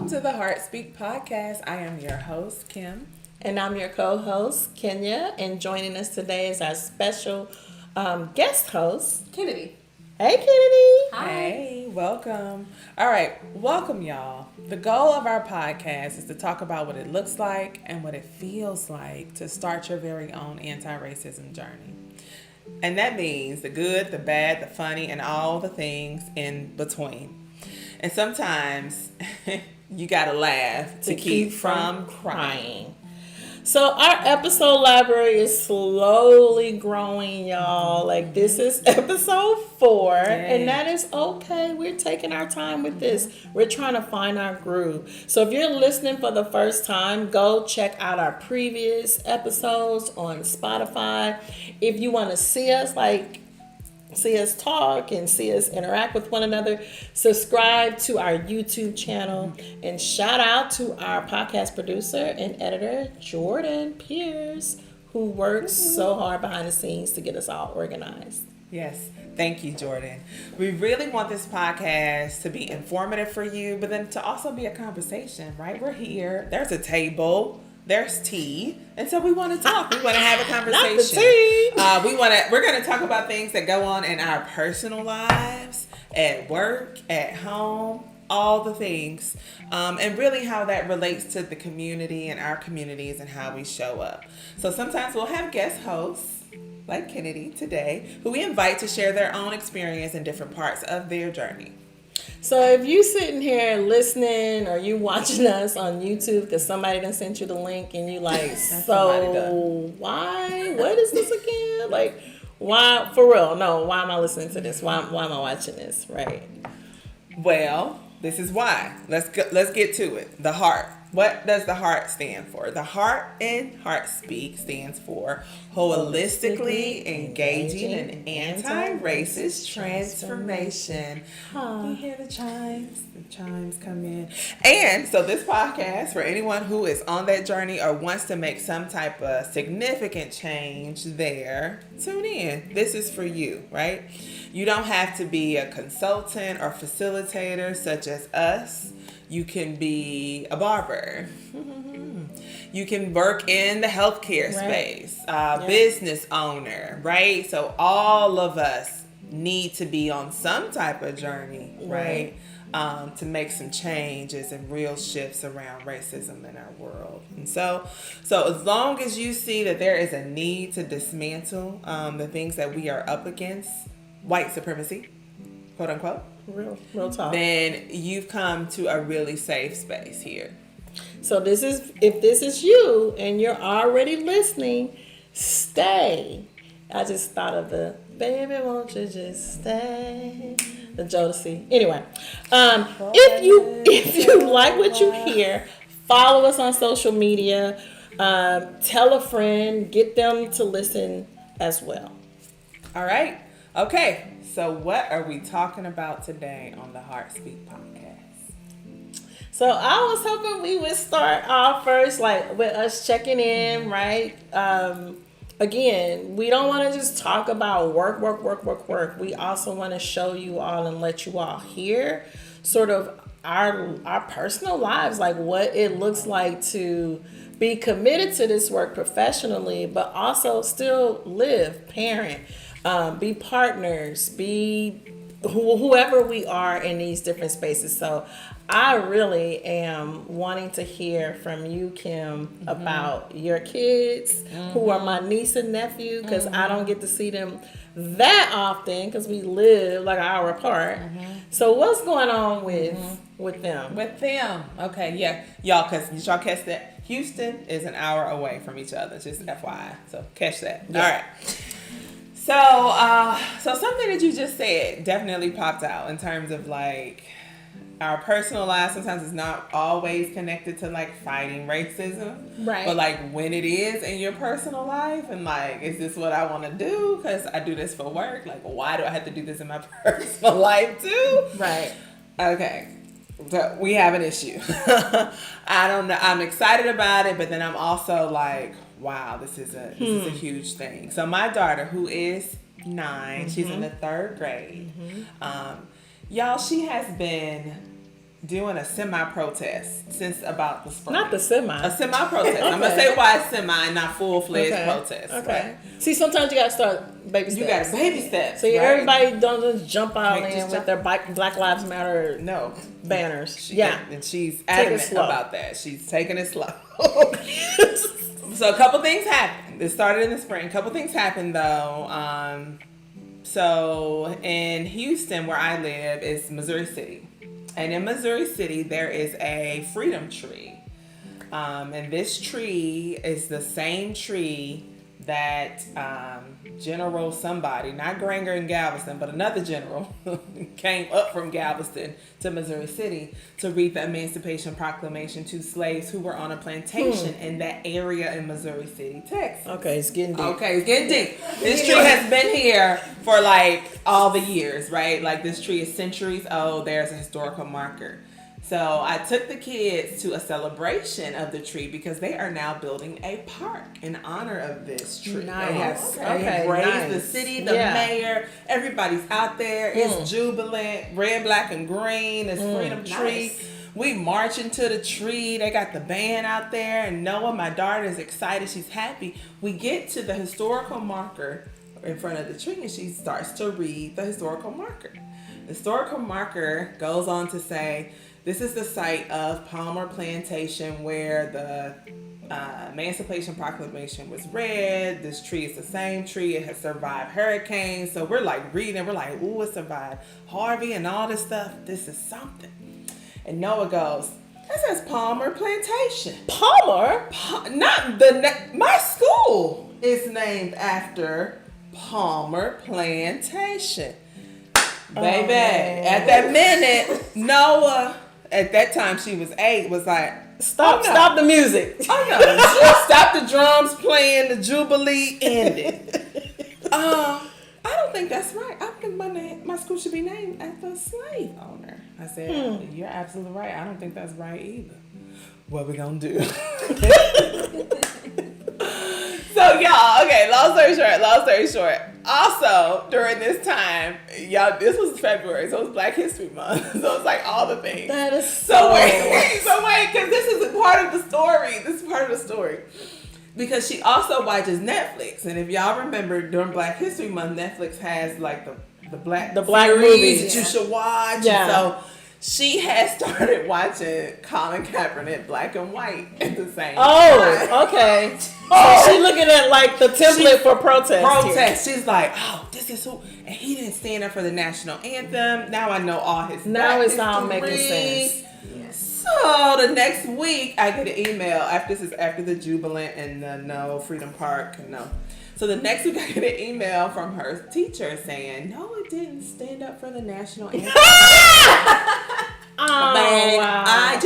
Welcome to the HEARTspeak Podcast. I am your host, Kim. And I'm your co-host, Kenya. And joining us today is our special guest host, Kennedy. Hey, Kennedy. Hi. Hey, welcome. All right, welcome, y'all. The goal of our podcast is to talk about what it looks like and what it feels like to start your very own anti-racism journey. And that means the good, the bad, the funny, and all the things in between. And sometimes you gotta laugh to keep from crying. So our episode library is slowly growing, y'all. Like, this is episode 4, and that is okay. We're taking our time with this. We're trying to find our groove. So if you're listening for the first time, go check out our previous episodes on Spotify. If you want to see us talk and see us interact with one another, subscribe to our YouTube channel, and shout out to our podcast producer and editor, Jordan Pierce, who works so hard behind the scenes to get us all organized. Yes. Thank you, Jordan. We really want this podcast to be informative for you, but then to also be a conversation, right? We're here. There's a table. There's tea, and so we want to talk. We want to have a conversation. Not the tea. We're going to talk about things that go on in our personal lives, at work, at home, all the things, and really how that relates to the community and our communities and how we show up. So sometimes we'll have guest hosts like Kennedy today, who we invite to share their own experience in different parts of their journey. So if you sitting here listening or you watching us on YouTube because somebody done sent you the link and you like, so why? What is this again? Like, why? For real? No, why am I listening to this? Why am I watching this? Right. Well, this is why. Let's get to it. The heart. What does the heart stand for? The heart in HEARTspeak stands for holistically engaging in anti-racist transformation. You hear the chimes? The chimes come in. And so this podcast, for anyone who is on that journey or wants to make some type of significant change there, tune in. This is for you, right? You don't have to be a consultant or facilitator such as us. You can be a barber. You can work in the healthcare space, business owner, right? So all of us need to be on some type of journey, right? To make some changes and real shifts around racism in our world. And so as long as you see that there is a need to dismantle the things that we are up against, white supremacy, quote unquote, real talk, then you've come to a really safe space here. So if this is you and you're already listening, stay. I just thought of the baby, won't you just stay? The Jodeci. Anyway, if you like what you hear, follow us on social media. Tell a friend, get them to listen as well. All right. Okay. So what are we talking about today on the HEARTspeak Podcast? So I was hoping we would start off first, like with us checking in, right? Again, we don't want to just talk about work. We also want to show you all and let you all hear sort of our personal lives, like what it looks like to be committed to this work professionally, but also still live, parent, be partners, be whoever we are in these different spaces. So I really am wanting to hear from you, Kim, about your kids who are my niece and nephew, because I don't get to see them that often because we live like an hour apart. So what's going on with them? With them. Okay, yeah. Y'all, because y'all catch that? Houston is an hour away from each other, just FYI. So catch that. Yeah. All right. So something that you just said definitely popped out in terms of like our personal lives. Sometimes it's not always connected to like fighting racism, right? But like when it is in your personal life, and like, is this what I want to do? Because I do this for work. Like, why do I have to do this in my personal life too? Right. Okay. So we have an issue. I don't know. I'm excited about it, but then I'm also like, wow, this is a huge thing. So my daughter, who is 9, she's in the 3rd grade. Y'all, she has been doing a semi-protest since about the spring. Not the semi. A semi-protest. I'm going to say why it's semi and not full-fledged protest. Okay. Right? See, sometimes you got to start baby steps. You got baby steps. So everybody don't just jump out with their Black Lives Matter banners. And she's adamant about that. She's taking it slow. So a couple things happened. It started in the spring. A couple things happened, though. So in Houston, where I live, is Missouri City. And in Missouri City, there is a freedom tree. And this tree is the same tree that General somebody, not Granger and Galveston, but another general came up from Galveston to Missouri City to read the Emancipation Proclamation to slaves who were on a plantation in that area in Missouri City, Texas. Okay, it's getting deep. This tree has been here for like all the years, right? Like this tree is centuries old. There's a historical marker. So I took the kids to a celebration of the tree because they are now building a park in honor of this tree. Nice. They have raised the city, the mayor, everybody's out there. It's jubilant, red, black, and green. It's Freedom Tree. We march into the tree. They got the band out there. And Noah, my daughter, is excited. She's happy. We get to the historical marker in front of the tree and she starts to read the historical marker. The historical marker goes on to say, this is the site of Palmer Plantation where the Emancipation Proclamation was read. This tree is the same tree. It has survived hurricanes. So we're like reading. We're like, ooh, it survived Harvey and all this stuff. This is something. And Noah goes, that says Palmer Plantation. Palmer? My school is named after Palmer Plantation. Baby, at that minute, Noah... At that time, she was 8. Was like, stop the music. Oh no! Stop the drums playing. The jubilee ended. I don't think that's right. I think my school should be named after a slave owner. I said, you're absolutely right. I don't think that's right either. What we gonna do? So y'all, okay. Long story short. Also, during this time, y'all, this was February, so it was Black History Month. So it's like all the things. That is so wait, because this is part of the story. Because she also watches Netflix, and if y'all remember, during Black History Month, Netflix has like the black movies that you should watch. Yeah. So she has started watching Colin Kaepernick Black and White at the same time. Oh, okay. So she looking at like the template for protest. She's like, oh, this is who, and he didn't stand up for the national anthem. Now I know all his. Now it's all making sense. So the next week I get an email after the Jubilant and the No Freedom Park and no. So the next week I get an email from her teacher saying, no, it didn't stand up for the national anthem. Wow.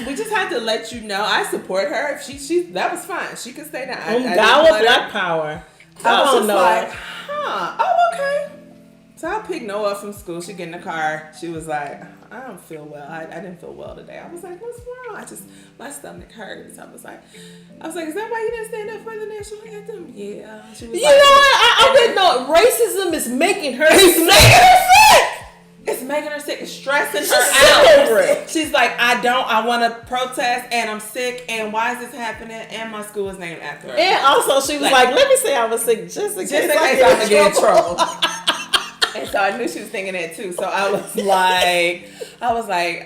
We just had to let you know I support her. If she that was fine. She could stay down. Black power. I was just like, oh, okay. So I picked Noah up from school. She get in the car. She was like, I don't feel well. I didn't feel well today. I was like, what's wrong? My stomach hurts. I was like, is that why you didn't stand up for the national anthem? Yeah. She was know what? I didn't know. Racism is making her sick. It's making her sick. It's stressing her out over it. She's like, I want to protest and I'm sick and why is this happening? And my school is named after her. And also she was like, let me say I was sick just in case I get in trouble. And so I knew she was thinking that too. So I was like,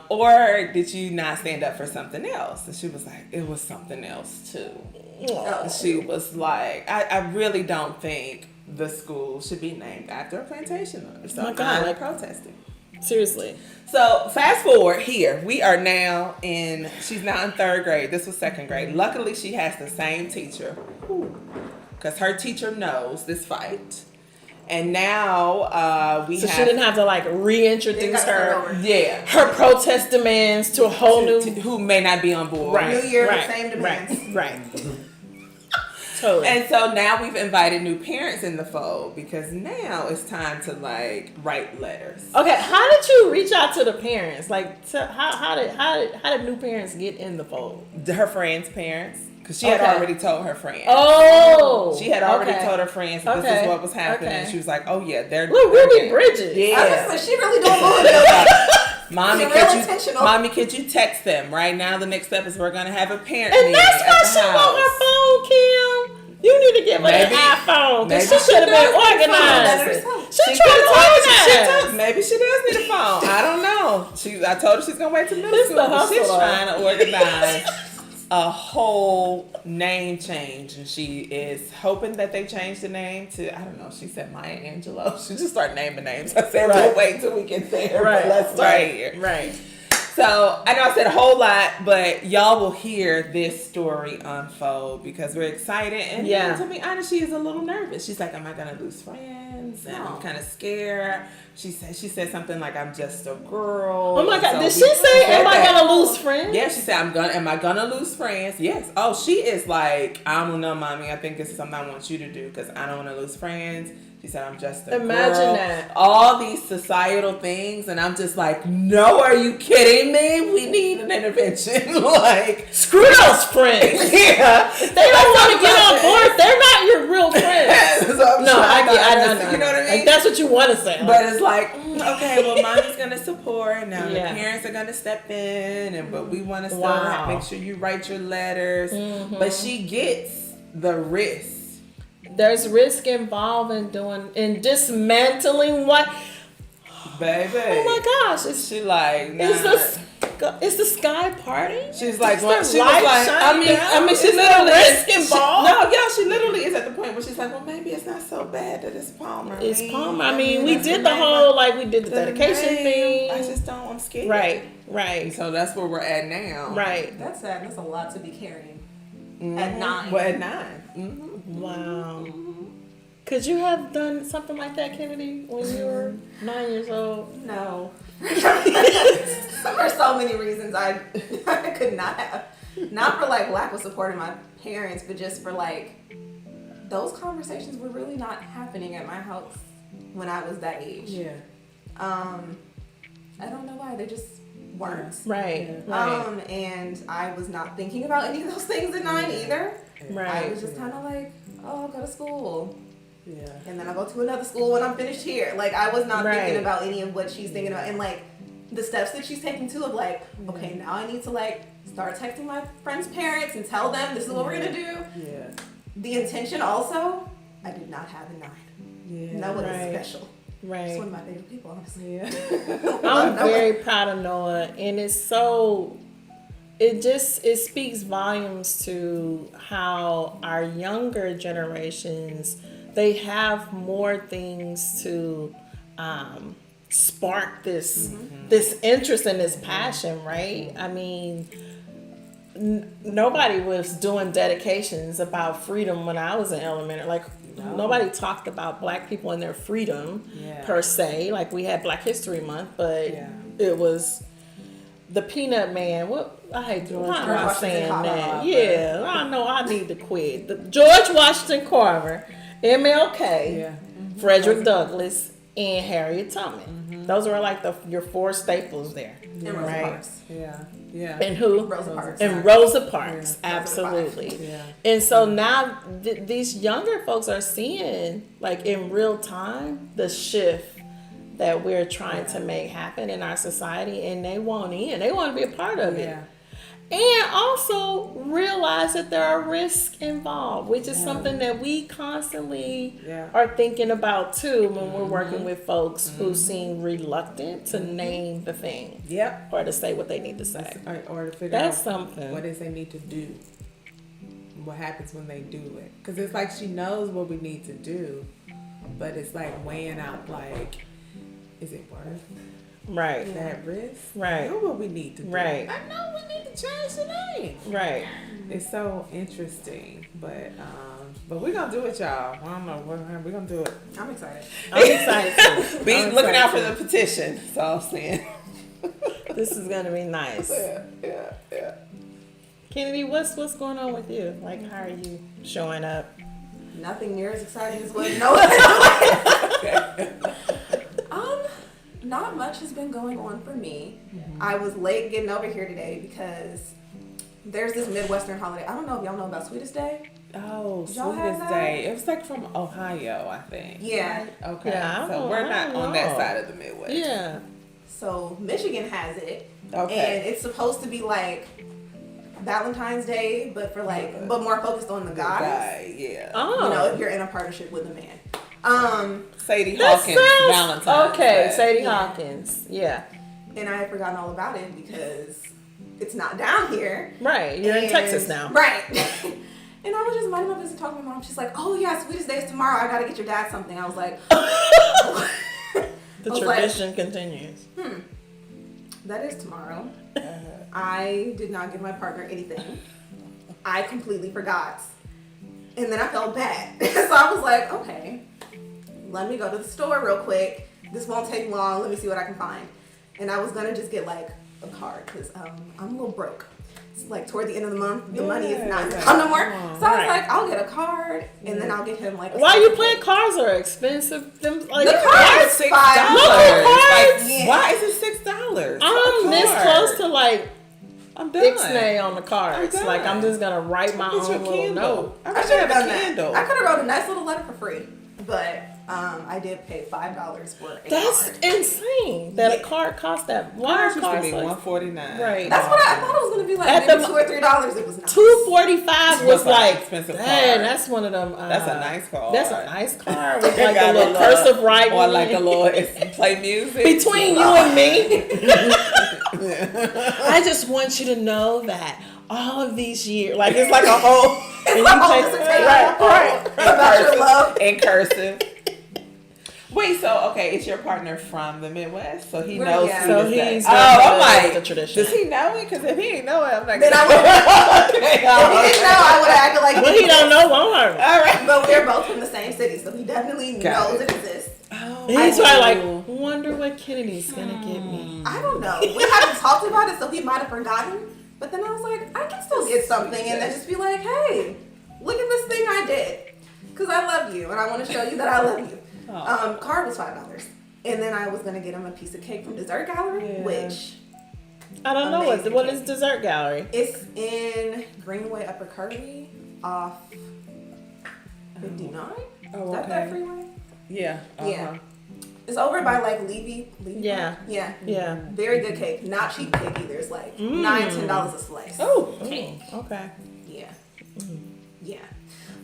or did you not stand up for something else? And she was like, it was something else too. Oh. She was like, I really don't think the school should be named after a plantation owner. So I'm like protesting. Seriously. So fast forward here. We are now she's now in 3rd grade. This was 2nd grade. Luckily she has the same teacher. Because her teacher knows this fight. And now she didn't have to like reintroduce her. Yeah. Her protest demands to a whole new who may not be on board. New year, the same demands. Right. Totally. And so now we've invited new parents in the fold because now it's time to like write letters. Okay, how did you reach out to the parents? Like, how did new parents get in the fold? Her friends' parents. Because she had already told her friends. Oh. She had already told her friends that this is what was happening. Okay. She was like, oh, yeah, they're... Look, Ruby Bridges. Yeah. But she really don't know it. Mommy, could you text them right now? The next step is we're gonna have a parent meeting. And that's why she house. want her phone, Kim. You need to give her an iPhone because she should have been organized. She's trying to organize. Maybe she does need a phone. I don't know. I told her she's gonna wait till middle school. But she's trying to organize a whole name change, and she is hoping that they change the name to, I don't know, she said Maya Angelou. She just started naming names. I said, we'll wait till we get there. Right. But let's start here. Right. So I know I said a whole lot, but y'all will hear this story unfold because we're excited. And to be honest, she is a little nervous. She's like, am I going to lose friends? And I'm kind of scared. She said something like, I'm just a girl. Oh my God. Did she say, am I going to lose friends? Yeah, she said, am I going to lose friends? Yes. Oh, she is like, I don't know, mommy. I think this is something I want you to do because I don't want to lose friends. She said, I'm just a girl. Imagine that. All these societal things. And I'm just like, no, are you kidding me? We need an intervention. Like, screw those friends. Yeah. They don't want to get on board. They're not your real friends. So I know. You know what I mean? Like, that's what you want to say. But it's like, okay, well, mommy's going to support. Now the parents are going to step in. But we want to still make sure you write your letters. Mm-hmm. But she gets the risk. There's risk involved in dismantling what, baby. Oh my gosh! It's the sky party. She's like, what? She was like, I mean, she literally risk involved. She literally is at the point where she's like, well, maybe it's not so bad that it's Palmer. It's Palmer. I mean, we did the whole we did the dedication thing. I just don't. I'm scared. Right. So that's where we're at now. Right. That's sad. That's a lot to be carrying. At 9. Well, at 9. Mm-hmm. Wow. Could you have done something like that, Kennedy, when you were 9 years old? No. There are so many reasons I could not have. Not for lack of support of my parents, but just for those conversations were really not happening at my house when I was that age. Yeah. I don't know why. They just weren't. Right. And I was not thinking about any of those things at 9 either. Right. I was just kind of like, oh, I'll go to school. Yeah. And then I'll go to another school when I'm finished here. I was not thinking about any of what she's thinking about. And the steps that she's taking too of okay, now I need to start texting my friends' parents and tell them this is what we're going to do. Yeah. The intention also, I did not have in 9. Yeah. That was special. Right. It's one of my favorite people, honestly. Yeah. I'm very proud of Noah, and it's so, it speaks volumes to how our younger generations, they have more things to spark this interest and this passion, right? I mean, nobody was doing dedications about freedom when I was in elementary. Nobody talked about Black people and their freedom per se. We had Black History Month, but it was the Peanut Man. I hate George Washington saying that. Yeah, I know I need to quit. George Washington Carver, MLK, Frederick Douglass, and Harriet Tubman. Those are your 4 staples there. And Rosa Parks. Yeah. And who? Rosa Parks. And Rosa Parks, absolutely. Yeah. And so now these younger folks are seeing, in real time, the shift that we're trying to make happen in our society, and they want in. They want to be a part of it. And also realize that there are risks involved, which is something that we constantly are thinking about too when we're working with folks who seem reluctant to name the thing. Or to say what they need to say. Or to figure out something. What is they need to do. What happens when they do it. Because it's she knows what we need to do, but it's weighing out is it worth that risk? Right. I know what we need to do. Right. I know we need to change the name. Right. It's so interesting, but we're gonna do it, y'all. I don't know. We're gonna do it. I'm excited. I'm excited too. Be looking out for the petition. That's all I'm saying. This is gonna be nice. Yeah. Kennedy, what's going on with you? How are you showing up? Nothing near as exciting as what Noah. Not much has been going on for me. I was late getting over here today because there's this Midwestern holiday. I don't know if y'all know about Sweetest Day. Oh, y'all Sweetest Day. It was from Ohio, I think. Yeah. Okay. Yeah, so we're not on that side of the Midwest. Yeah. So Michigan has it. Okay. And it's supposed to be like Valentine's Day, but for like, but more focused on the guys. Guy, yeah. Oh. You know, if you're in a partnership with a man. Sadie That Hawkins sounds Valentine's okay. Day. Sadie Yeah. Hawkins, yeah, And I had forgotten all about it because it's not down here. right. You're in And- Texas now, Right. And I was just minding my business talking to my mom. She's like, "Oh yeah, Sweetest Day is tomorrow. I gotta get your dad something." I was like, The I was tradition continues. "That is tomorrow." I did not give my partner anything. I completely forgot. And then I felt bad. So I was like, okay, let me go to the store real quick. This won't take long. Let me see what I can find. And I was going to just get like a card because I'm a little broke. It's like toward the end of the month, the money is not going to come no more. So I was like, I'll get a card and then I'll get him like a Why you certificate. playing cards are expensive? Them like The Why cards is $6? Local cards? Like, why is it $6? I'm this close to like I'm done. Ixnay on the cards. I'm like I'm done. just gonna write my Get your own little candle. note. I I wish should I have had a done that. candle. I could have wrote a nice little letter for free, but I did pay $5 for a That's card. insane. That a card costs that. Why Cards are used to cards be like $149. Right. That's what I thought it was going to be like. At Maybe the- $2 or $3. It was not. $245 was That's an like expensive dang, card. that's one of them. That's a nice card. That's a nice card with It like got a little a cursive writing Or like a little play music. between you and me. I just want you to know that all of these years, like it's like a whole. And you whole take- dissertation. right. About your love. In cursive. Wait, so okay, it's your partner from the Midwest, so he We're- knows. yeah. Sweetest So Day. he's Oh, I'm like like, the tradition. does he know it? Because if he didn't know it, I'm like, Then I would have. If he okay, didn't know, I would have acted like Well, he don't know Walmart. all right. But we're both from the same city, so he definitely Got knows it. it exists. Oh, He's probably like, wonder what Kennedy's gonna get me. I don't know. We haven't talked about it, so he might have forgotten. But then I was like, I can still get something and then just be like, hey, look at this thing I did. Because I love you and I want to show you that I love you. Card was $5. And then I was going to get him a piece of cake from Dessert Gallery, Yeah. which I don't know Amazing what cake. is Dessert Gallery. it's in Greenway Upper Curry off 59. Oh, Is that that okay. freeway? Yeah. Yeah. It's over by like Levy. Yeah. Yeah. Yeah. Very good cake. Not cheap cake either. It's like $9-10 a slice. Oh. Cake. Okay. Yeah. Yeah.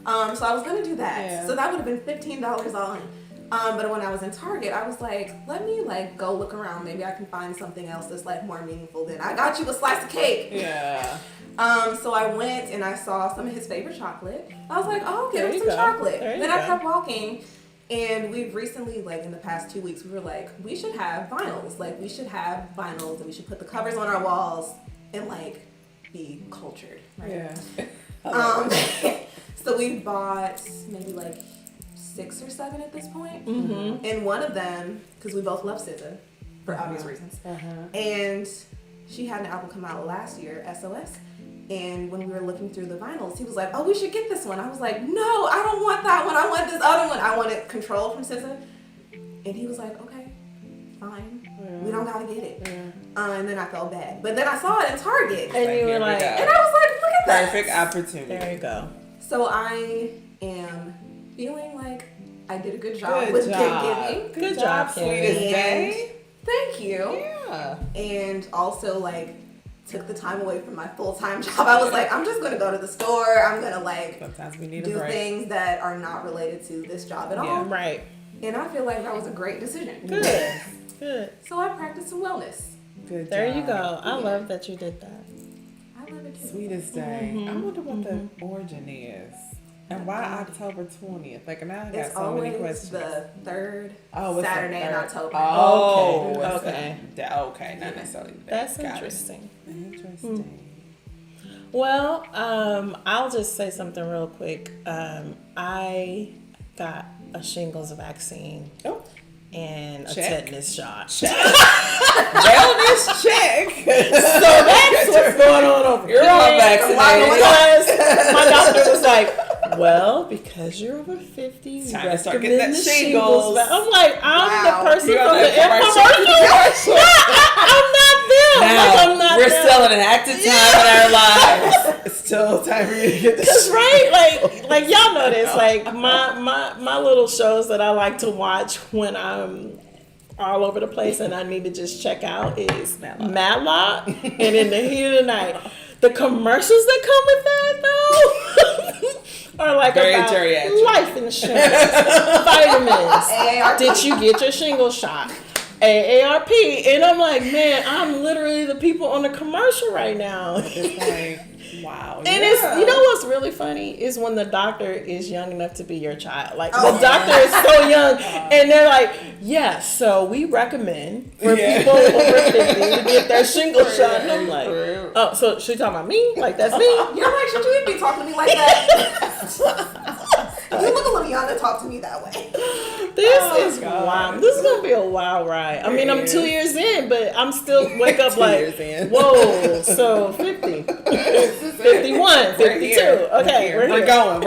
So I was gonna do that. Yeah. So that would have been $15 all in. But when I was in Target, I was like, let me like go look around. Maybe I can find something else that's like more meaningful than I got you a slice of cake. Yeah. So I went and I saw some of his favorite chocolate. I was like, oh, There get him you some go. chocolate. There you Then I go. kept walking. And we've recently, like in the past 2 weeks, we were like, we should have vinyls. Like we should have vinyls and we should put the covers on our walls and like be cultured. Right? Yeah. So we bought maybe like 6 or 7 at this point. Mm-hmm. And one of them, because we both love SZA for obvious reasons. And she had an album come out last year, SOS. And when we were looking through the vinyls, he was like, oh, we should get this one. I was like, no, I don't want that one. I want this other one. I wanted Control from SZA. And he was like, okay, fine. We don't gotta get it. And then I felt bad. But then I saw it in Target. And you were like, And I was like, look at that. Perfect opportunity. there you go. So I am feeling like I did a good job Good with job. gift giving. Good job, Sweetest Carrie. Day. Thank you. Yeah. And also like took the time away from my full-time job. I was like, I'm just gonna go to the store. I'm gonna like Sometimes we need a do break. things that are not related to this job at all. Yeah. Right. And I feel like that was a great decision. Good. Good. So I practiced some wellness. Good There job. you go. I love that you did that. I love it too. Sweetest Day. I wonder what the origin is. And why October 20th? Like, now I got It's so many always questions. the third Oh, it's the Saturday in third. October. Oh, Okay. it's Okay. okay, not necessarily. That's Got it. interesting. Interesting. Well, I'll just say something real quick. I got a shingles vaccine Oh, and a Check. tetanus shot. wellness check. So that's what's going on over here. You're all vaccinated. Because my doctor was like, well, because you're over 50, we Time to start recommend getting that the shingles. shingles. I'm like, I'm Wow. the person You're from on the that commercial. infomercial. I'm not them. Like, I'm not We're them. still in an active time in our lives. It's still time for you to get Cause this. right, like y'all know this. Like my little shows that I like to watch when I'm all over the place and I need to just check out is Matlock. And in the heat of the night, the commercials that come with that though are like very about geriatric. Life insurance, vitamins. Did you get your shingle shot? AARP. And I'm like, man, I'm literally the people on the commercial right now. It's like, wow. And it's, you know what's really funny is when the doctor is young enough to be your child. Like, the doctor is so young, and they're like, yeah, so we recommend for people over 50 to get their shingle shot. And I'm like, oh, so she talking about me? Like, that's me? You're like, should you even be talking to me like that? You look a little young to talk to me that way. This is wild. This is going to be a wild ride. I mean, I'm 2 years in, but I'm still wake up like, whoa, so 50. 51, 52. Okay, we're going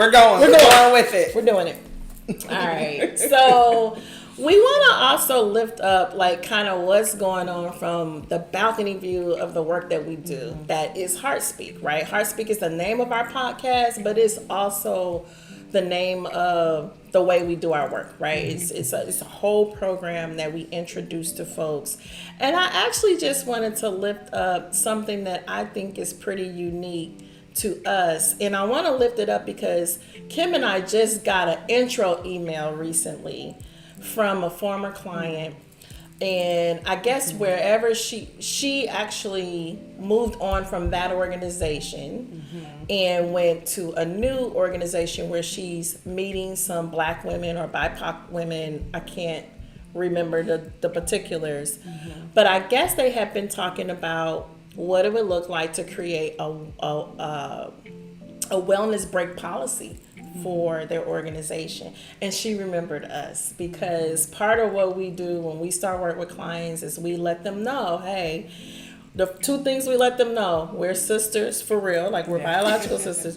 with it. We're doing it. All right. So we want to also lift up like kind of what's going on from the balcony view of the work that we do. That is HEARTspeak, right? HEARTspeak is the name of our podcast, but it's also the name of the way we do our work, right? It's a whole program that we introduce to folks. And I actually just wanted to lift up something that I think is pretty unique to us. And I want to lift it up because Kim and I just got an intro email recently from a former client. And I guess wherever she actually moved on from that organization and went to a new organization where she's meeting some Black women or BIPOC women. I can't remember the particulars. But I guess they have been talking about what it would look like to create a wellness break policy for their organization. And she remembered us because part of what we do when we start work with clients is we let them know, hey, the two things we let them know, we're sisters for real, like we're biological sisters,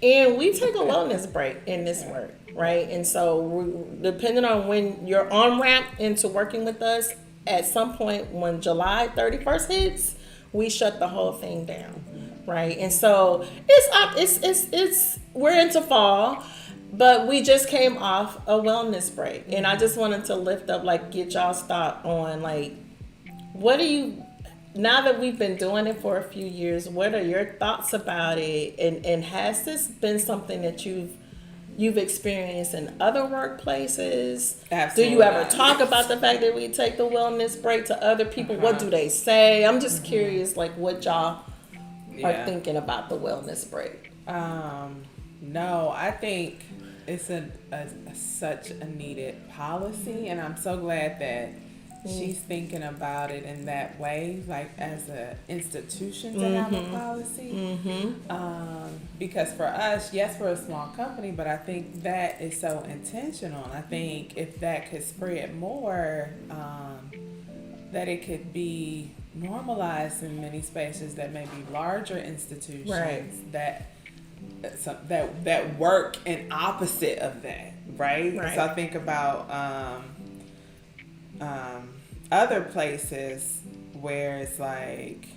and we take a wellness break in this work, right? And so depending on when you're on ramp into working with us, at some point when July 31st hits, we shut the whole thing down. Right. And so it's we're into fall, but we just came off a wellness break. And I just wanted to lift up, like, get y'all's thought on, like, what do you, now that we've been doing it for a few years, what are your thoughts about it? And has this been something that you've experienced in other workplaces? Absolutely. Do you ever talk about the fact that we take the wellness break to other people? What do they say? I'm just curious, like, what y'all are thinking about the wellness break. No, I think it's such a needed policy, and I'm so glad that she's thinking about it in that way, like as an institution to have a policy. Because for us, yes, we're a small company, but I think that is so intentional. I think if that could spread more, that it could be normalized in many spaces that may be larger institutions that work in opposite of that, right? So I think about other places where it's like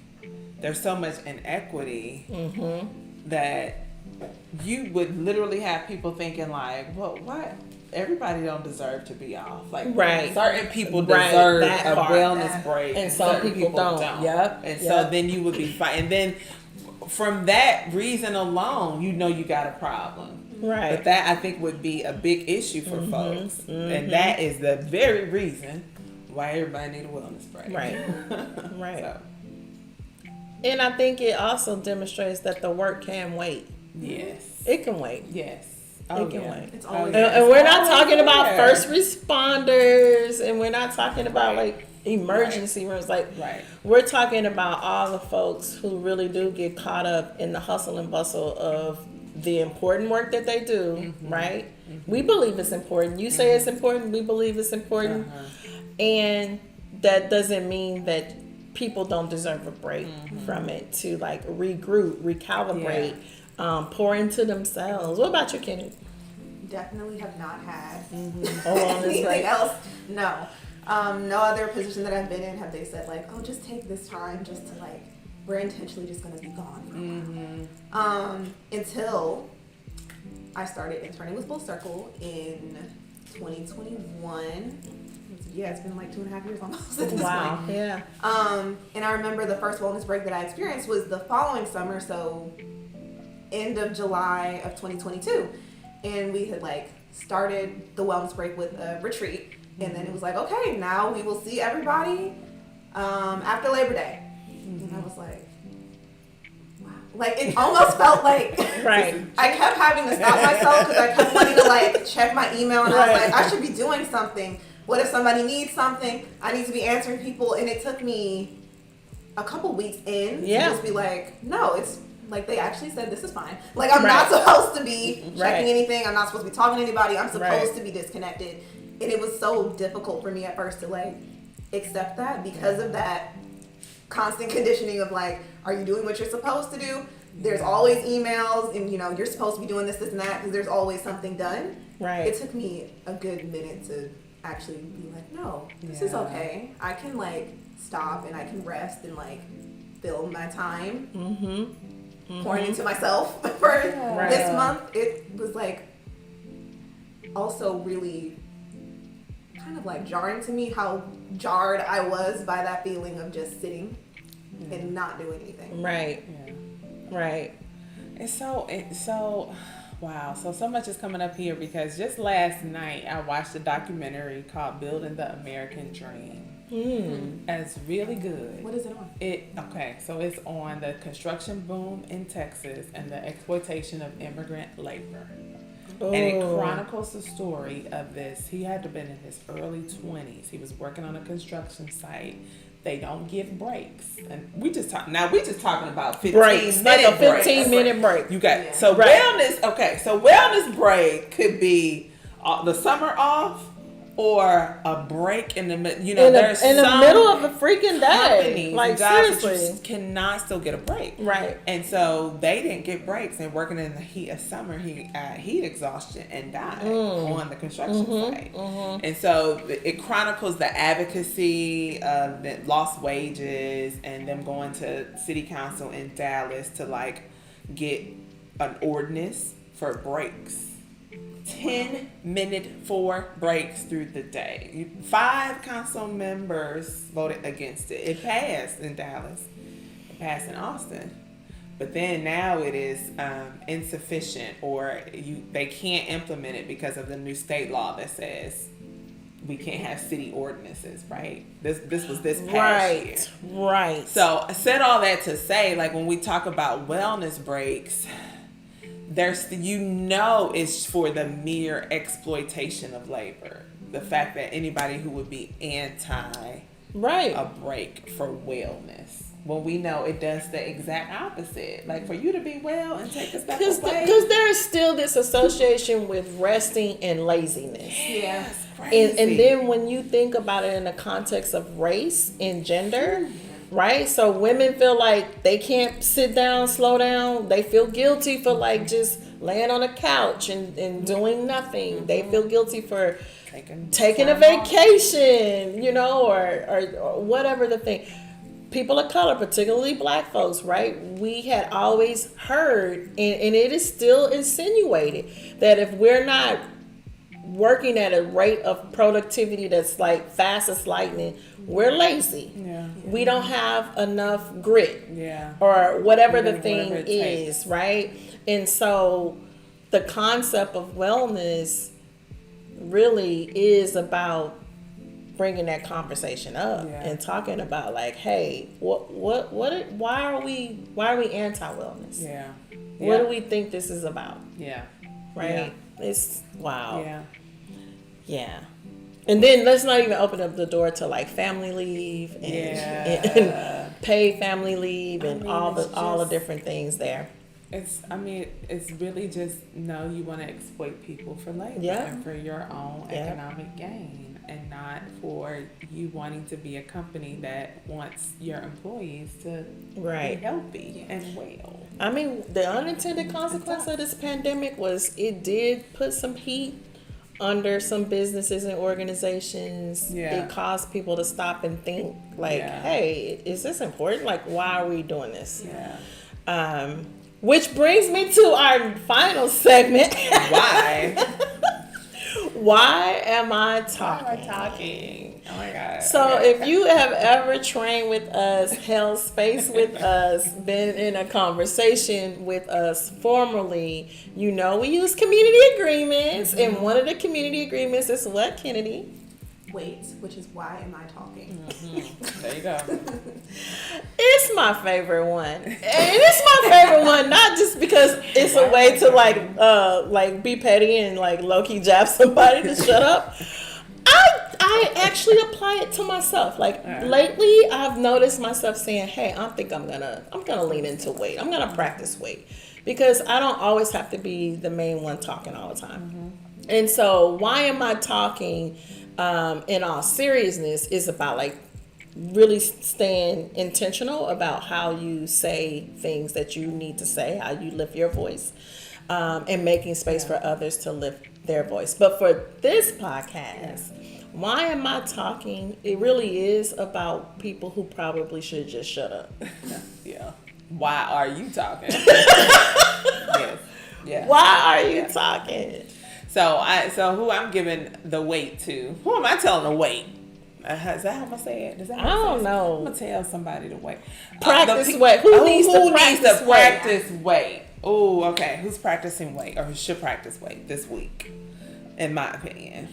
there's so much inequity that you would literally have people thinking like, well, what? Everybody don't deserve to be off. Like, certain people deserve a wellness break, and some people don't. Yep. And so then you would be fighting. And then from that reason alone, you know you got a problem. Right. But that, I think, would be a big issue for folks. And that is the very reason why everybody need a wellness break. Right. So. And I think it also demonstrates that the work can wait. Yes. It can wait. Yes. It can wait. It's always and we're not talking about first responders, and we're not talking about like emergency rooms. Like, we're talking about all the folks who really do get caught up in the hustle and bustle of the important work that they do, right? We believe it's important. You say it's important. We believe it's important. And that doesn't mean that people don't deserve a break from it to like regroup, recalibrate, pour into themselves. What about you, Kenny? Definitely have not had anything else. No. No other position that I've been in have they said like, oh, just take this time just to like, we're intentionally just going to be gone for a while. Until I started interning with Full Circle in 2021. it's been like 2.5 years almost at this Wow. point. Yeah. And I remember the first wellness break that I experienced was the following summer, so end of July of 2022. And we had like started the wellness break with a retreat. And then it was like, okay, now we will see everybody after Labor Day. And I was like, wow. Like, it almost felt like Right. I kept having to stop myself because I kept wanting to like check my email. And I was like, I should be doing something. What if somebody needs something? I need to be answering people. And it took me a couple weeks in to just be like, no, it's like they actually said this is fine. Like, I'm not supposed to be checking anything. I'm not supposed to be talking to anybody. I'm supposed to be disconnected. And it was so difficult for me at first to like accept that because of that constant conditioning of like, are you doing what you're supposed to do? There's always emails and, you know, you're supposed to be doing this, this, and that because there's always something done. Right. It took me a good minute to actually be like, no, this is okay. I can like stop and I can rest and like fill my time pouring into myself for this month. It was like also really kind of like jarring to me how jarred I was by that feeling of just sitting and not doing anything. Right. Yeah. Right. It's so wow. So much is coming up here because just last night I watched a documentary called Building the American Dream. It's really good. What is it on? So it's on the construction boom in Texas and the exploitation of immigrant labor. And it chronicles the story of this. He had to have been in his early 20s. He was working on a construction site. They don't give breaks. And we just talking about 15 breaks. Like a 15-minute break. You got wellness. Okay, so wellness break could be the summer off or a break in the middle. You know, there's in the middle of a freaking day. Like seriously, you cannot still get a break. Right. And so they didn't get breaks. And working in the heat of summer, heat exhaustion and died on the construction site. And so it chronicles the advocacy of the lost wages and them going to city council in Dallas to like get an ordinance for breaks. 10-minute 4 breaks through the day. 5 council members voted against it. It passed in Dallas. It passed in Austin. But then now it is insufficient, or they can't implement it because of the new state law that says we can't have city ordinances, right? This was this past year. Right. So I said all that to say, like, when we talk about wellness breaks, it's for the mere exploitation of labor. The fact that anybody who would be anti a break for wellness, when we know it does the exact opposite. Like, for you to be well and take a step away. Because there is still this association with resting and laziness. Yeah. And then when you think about it in the context of race and gender, right? So women feel like they can't sit down, slow down. They feel guilty for like just laying on a couch and doing nothing. They feel guilty for taking a vacation, you know, or whatever the thing. People of color, particularly black folks, right? We had always heard, and it is still insinuated, that if we're not working at a rate of productivity that's like fast as lightning, we're lazy. We don't have enough grit, or whatever the thing is, right? And so the concept of wellness really is about bringing that conversation up and talking about like, hey, why are we anti-wellness? What do we think this is about? Right? It's wow. Yeah. And then let's not even open up the door to like family leave and paid family leave and all the different things there. It's really just, you want to exploit people for labor and for your own economic gain, and not for you wanting to be a company that wants your employees to be healthy and well. I mean, the unintended consequence of this pandemic was it did put some heat under some businesses and organizations. It caused people to stop and think like, hey, is this important? Like, why are we doing this? Which brings me to our final segment. Why? Why am I talking? Oh my God. So Okay. if you have ever trained with us, held space with us, been in a conversation with us formally, you know we use community agreements. And one of the community agreements is what, Kennedy? Wait, which is why am I talking? There you go. It's my favorite one. And it's my favorite one, not just because it's a way to like be petty and like low-key jab somebody to shut up. I actually apply it to myself. Like lately I've noticed myself saying, hey, I'm gonna lean into wait. I'm gonna practice wait. Because I don't always have to be the main one talking all the time. And so why am I talking in all seriousness is about like really staying intentional about how you say things that you need to say, how you lift your voice, and making space for others to lift their voice. But for this podcast, why am I talking? It really is about people who probably should just shut up. Yeah. Why are you talking? Yes. Yeah. Why are you talking? So who I'm giving the weight to? Who am I telling to wait? Is that how I'm gonna say it? I don't know. I'm gonna tell somebody to wait. Practice wait. Who needs to practice wait? Oh, okay. Who's practicing wait or who should practice wait this week? In my opinion,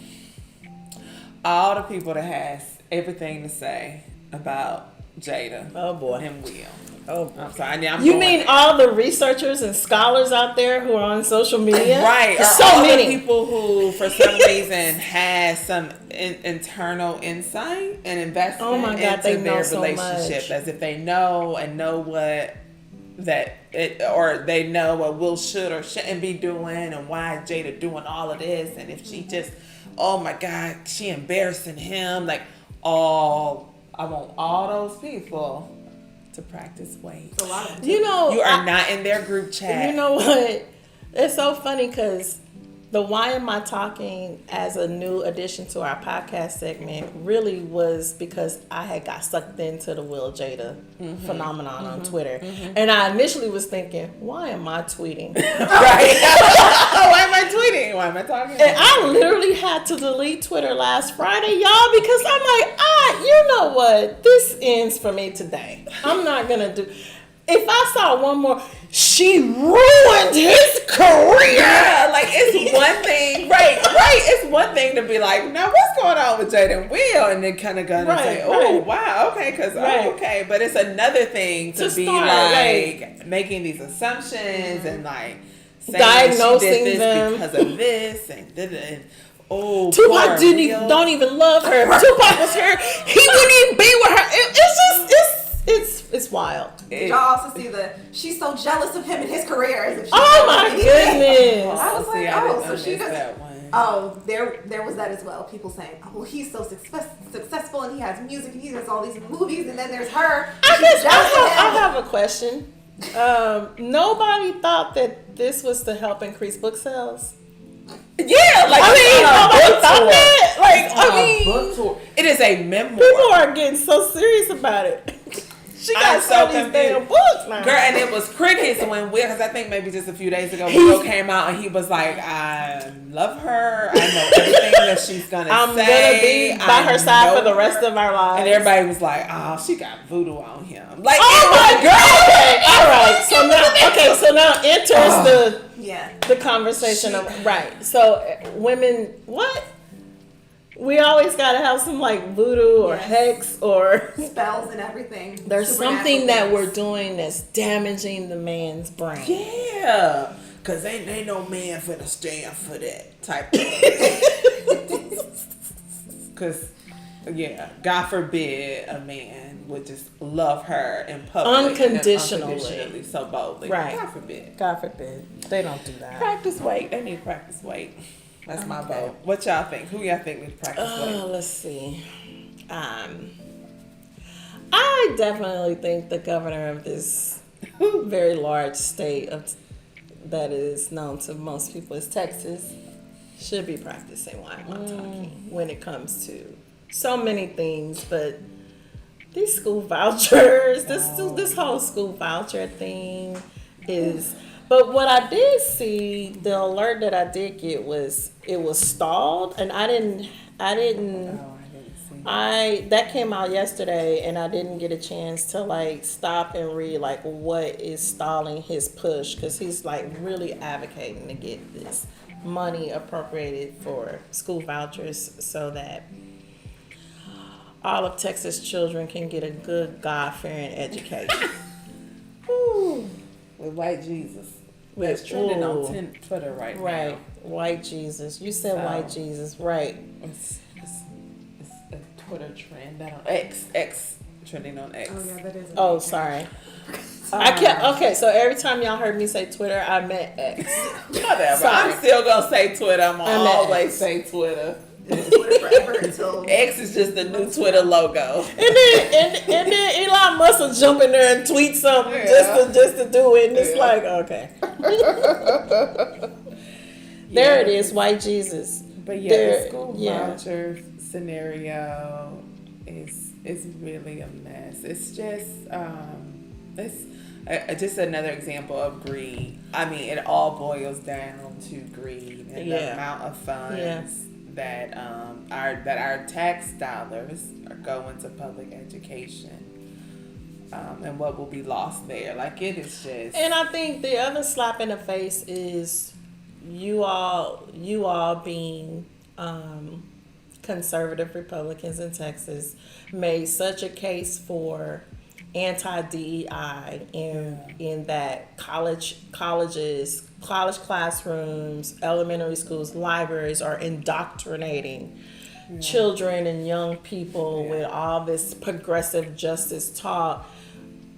all the people that has everything to say about Jada. Oh boy. And Will. Oh, I'm sorry. You mean all the researchers and scholars out there who are on social media? Right. So all many the people who, for some reason, has some internal insight and investment into they their know so relationship, much. as if they know what or they know what Will should or shouldn't be doing, and why Jada doing all of this, and if she just, oh my God, she embarrassing him. Like I want all those people to practice wait. It's a lot of You know, You are not in their group chat. You know what? It's so funny because the why am I talking as a new addition to our podcast segment really was because I had got sucked into the Will Jada phenomenon on Twitter. And I initially was thinking, why am I tweeting? Right. Why am I tweeting? Why am I talking? And I literally had to delete Twitter last Friday, y'all, because I'm like, you know what? This ends for me today. I'm not going to do... If I saw one more, she ruined his career. Yeah, like it's one thing, right? It's one thing to be like, now what's going on with Jada and Will, and then kind of gonna say, oh wow, okay, because okay, but it's another thing to be start, like making these assumptions and like saying diagnosing she did this them because of this and oh, Tupac don't even love her. If Tupac was her, he wouldn't even be with her. It's wild. Did y'all also see she's so jealous of him and his career as if she my goodness. I was like, so she does that one. Oh, there was that as well. People saying, oh, well, he's so successful and he has music and he has all these movies, and then there's her. I have a question. Nobody thought that this was to help increase book sales. Yeah, like nobody thought that. Like, book tour. It is a memoir. People are getting so serious about it. She got so these damn books now. Girl, and it was crickets when Will, because I think maybe just a few days ago, Will came out and he was like, I love her. I know everything that she's going to say. I'm going to be by her side for the rest of our lives. And everybody was like, oh, she got voodoo on him. Like, oh my God. Okay, all right. So now enters the conversation of, right. So women, what? We always gotta have some like voodoo or hex or spells and everything. There's something that we're doing that's damaging the man's brain. Yeah, cause ain't no man finna stand for that type of. Cause God forbid a man would just love her in public unconditionally, so boldly. Right. God forbid. God forbid. They don't do that. Practice wait. They need to practice wait. That's my vote. What y'all think? Who y'all think needs to practice wait? Let's see. I definitely think the governor of this very large state that is known to most people as Texas should be practicing why am I talking when it comes to so many things, but these school vouchers, this whole school voucher thing is. But what I did see, the alert that I did get was it was stalled, and I didn't That came out yesterday, and I didn't get a chance to like stop and read like what is stalling his push, because he's like really advocating to get this money appropriated for school vouchers so that all of Texas children can get a good God-fearing education. Ooh, with white Jesus. That's trending Ooh. on Twitter right now. Right, white Jesus. You said white Jesus, right? It's a Twitter trend. That on X trending on X. Oh yeah, that is. Oh, sorry. I can't. Okay, so every time y'all heard me say Twitter, I meant X. Whatever. Sorry. I'm still gonna say Twitter. I'm gonna meant always X. say Twitter. Twitter forever until X is just the new Twitter logo. And then Elon Musk will jump in there and tweet something just to do it, and it's like, okay. There it is, white Jesus. But yeah, There- the school yeah. voucher scenario is really a mess. It's just just another example of greed. I mean, it all boils down to greed and the amount of funds that our tax dollars are going to public education. And what will be lost there. Like, it is just... And I think the other slap in the face is you all being conservative Republicans in Texas made such a case for anti-DEI in that colleges, college classrooms, elementary schools, libraries are indoctrinating children and young people with all this progressive justice talk.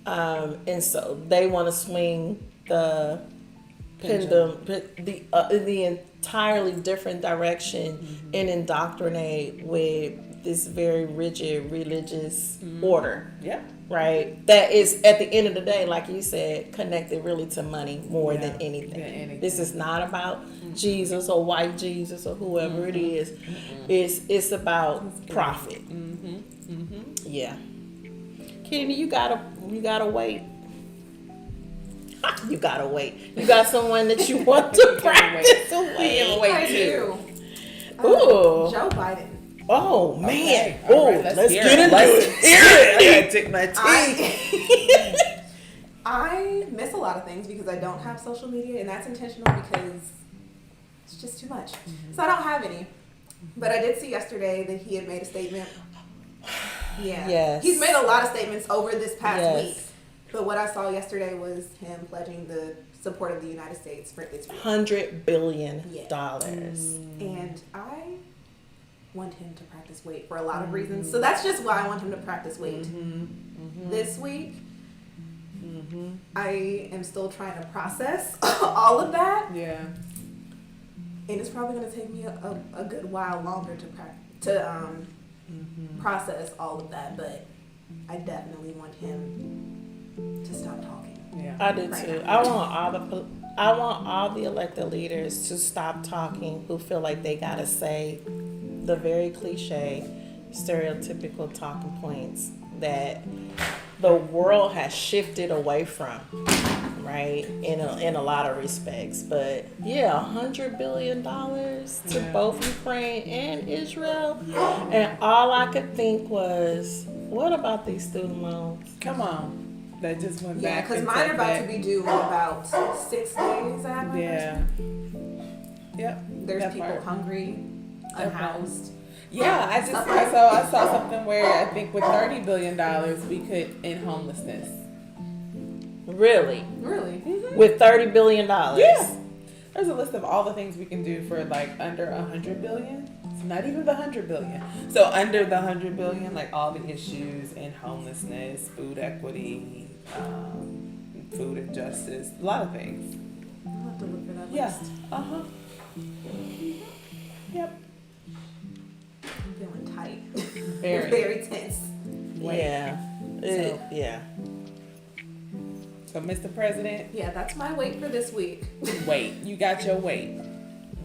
And so they want to swing the pendulum, the entirely different direction and indoctrinate with this very rigid religious order. Yeah. Right? That is, at the end of the day, like you said, connected really to money more than anything. This is not about Jesus or white Jesus or whoever it is. It's about profit. Yeah. Kenny, you gotta wait. You gotta wait. You got someone that you want to practice away. I do. Ooh. Joe Biden. Oh man. Okay. Oh, All right, let's hear get it. into Let's it. hear it. I gotta take my teeth. I miss a lot of things because I don't have social media, and that's intentional because it's just too much. So I don't have any. But I did see yesterday that he had made a statement. Yeah. Yes. He's made a lot of statements over this past Yes. week. But what I saw yesterday was him pledging the support of the United States for its future. $100 billion. And I want him to practice weight for a lot of reasons. So that's just why I want him to practice weight. This week, I am still trying to process all of that. Yeah. And it's probably going to take me a good while longer to process all of that. But I definitely want him to stop talking. Yeah. I do too. I want all the elected leaders to stop talking who feel like they gotta say the very cliche, stereotypical talking points that the world has shifted away from, right? In a lot of respects. But yeah, $100 billion to both Ukraine and Israel. And all I could think was, what about these student loans? Come on. That just went Yeah, back. because mine are about to be due in about 6 days. I have my Yeah. Yep. There's That people part. hungry, unhoused. Yeah, I saw something where I think with $30 billion we could end homelessness. Really? Really? With $30 billion? Yeah. There's a list of all the things we can do for like under $100 billion. It's not even the $100 billion. So under the $100 billion, like all the issues in homelessness, food equity, food injustice, a lot of things. I'll have to look for that Yeah. list. Yep. I'm feeling tight. Very. Very tense. Yeah. So, Mr. President, Yeah, that's my weight for this week. wait. You got your weight.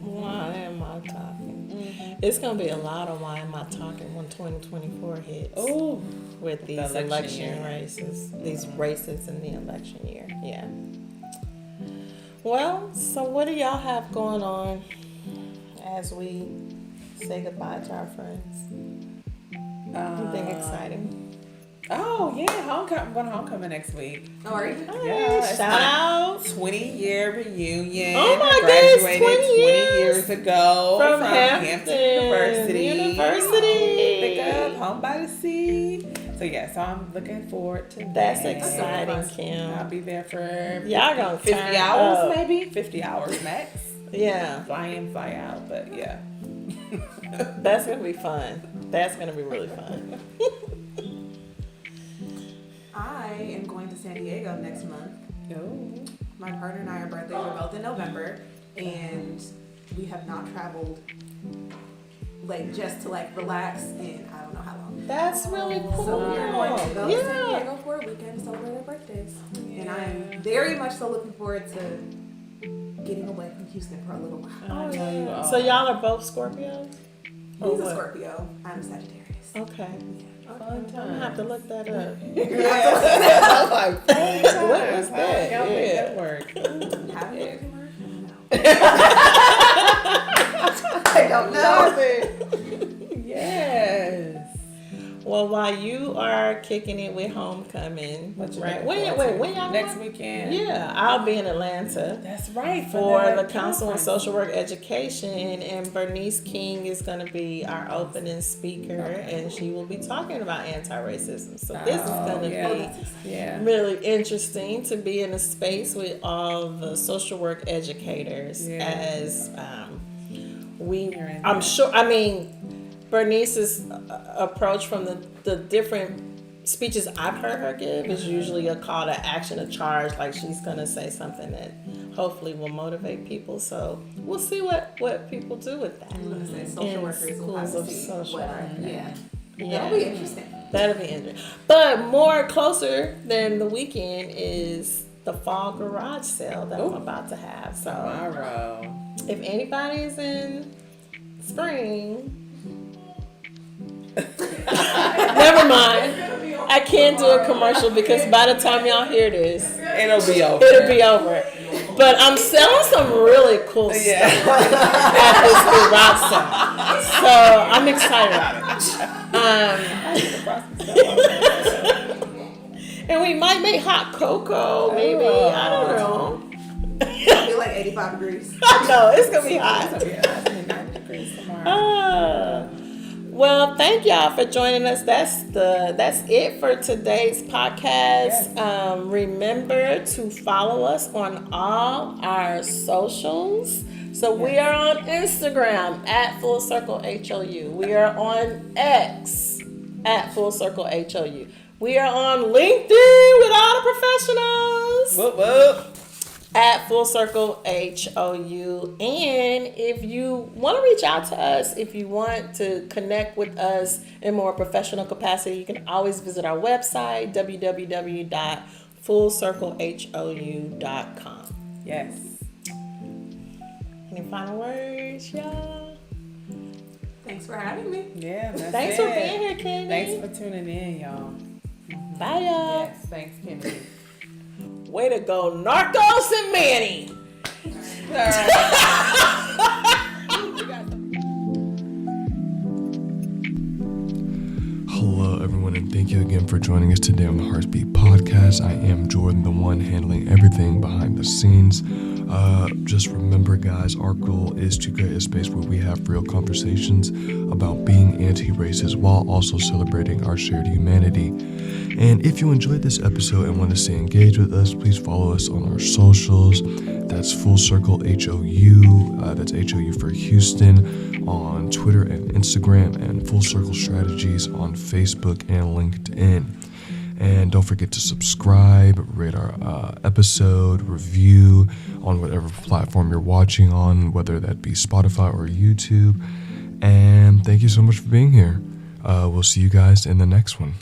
Why am I talking? It's going to be a lot of why am I talking when 2024 hits. Oh, With these the election election year. races. These races in the election year. Yeah. Well, so what do y'all have going on as we say goodbye to our friends? Anything exciting? Oh yeah, homecoming. I'm going to homecoming next week. Oh, are you? Yeah, it's Shout my out 20-year reunion. Oh my I goodness, graduated 20 years ago from Hampton University. Pick up, University. home by the sea. So yeah, so I'm looking forward to That's that. exciting, Kim. I'll be there for Y'all gonna 50 turn hours, up. maybe 50 hours max. Yeah, Fly in, fly out, but yeah. that's gonna be fun. That's gonna be really fun. I am going to San Diego next month. Oh. My partner and I, our birthdays are both in November, and we have not traveled like just to like relax in I don't know how long. That's really cool. So we are going to go to San Yeah. Diego for a weekend to celebrate our birthdays, and I am very much so looking forward to getting away from Houston for a little while. Oh, yeah. So y'all are both Scorpios? He's Or a what? Scorpio. I'm Sagittarius. Okay. Fun I'm gonna time. have to look that up. I was like, What was that? Y'all make Yeah. that work. Have you ever I don't know. Yes. Well, while you are kicking it with homecoming, What you right? looking When forward to? y'all next going? weekend? Yeah, I'll be in Atlanta That's right. for the that Council on conference. Social Work Education, and Bernice King is going to be our opening speaker, and she will be talking about anti-racism. So this is going to be Yeah. really interesting to be in a space with all the social work educators as Hearing I'm that. sure, I mean, Bernice's approach from the different speeches I've heard her give is usually a call to action, a charge, like she's going to say something that hopefully will motivate people. So we'll see what people do with that. I'm gonna say In social workers will have schools to of see social what work. yeah. Yeah. That'll be interesting. That'll be interesting. But more closer than the weekend is the fall garage sale that I'm about to have. So Tomorrow. if anybody's in Spring, never mind. I can't do a commercial because by the time y'all hear this, It'll be over. it'll be over. But I'm selling some really cool stuff at this garage sale. So I'm excited about it. And we might make hot cocoa, maybe. I don't know. It'll be like 85 degrees. No, it's gonna be hot. It's gonna be 90 degrees tomorrow. Well, thank y'all for joining us. That's it for today's podcast. Remember to follow us on all our socials. So we are on Instagram at Full Circle HOU. We are on X at Full Circle HOU. We are on LinkedIn with all the professionals. Whoop, whoop. At Full Circle HOU. And if you want to reach out to us, if you want to connect with us in more professional capacity, you can always visit our website, www.fullcirclehou.com. Yes. Any final words, y'all? Thanks for having me. Yeah. That's Thanks it. for being here, Kenny. Thanks for tuning in, y'all. Bye, y'all. Yes. Thanks, Kimmy. Way to go, Narcos and Manny. Hello, everyone, and thank you again for joining us today on the HEARTspeak Podcast. I am Jordan, the one handling everything behind the scenes. Just remember, guys, our goal is to create a space where we have real conversations about being anti-racist while also celebrating our shared humanity. And if you enjoyed this episode and want to stay engaged with us, please follow us on our socials. That's Full Circle HOU. That's HOU for Houston on Twitter and Instagram, and Full Circle Strategies on Facebook and LinkedIn. And don't forget to subscribe, rate our episode, review on whatever platform you're watching on, whether that be Spotify or YouTube. And thank you so much for being here. We'll see you guys in the next one.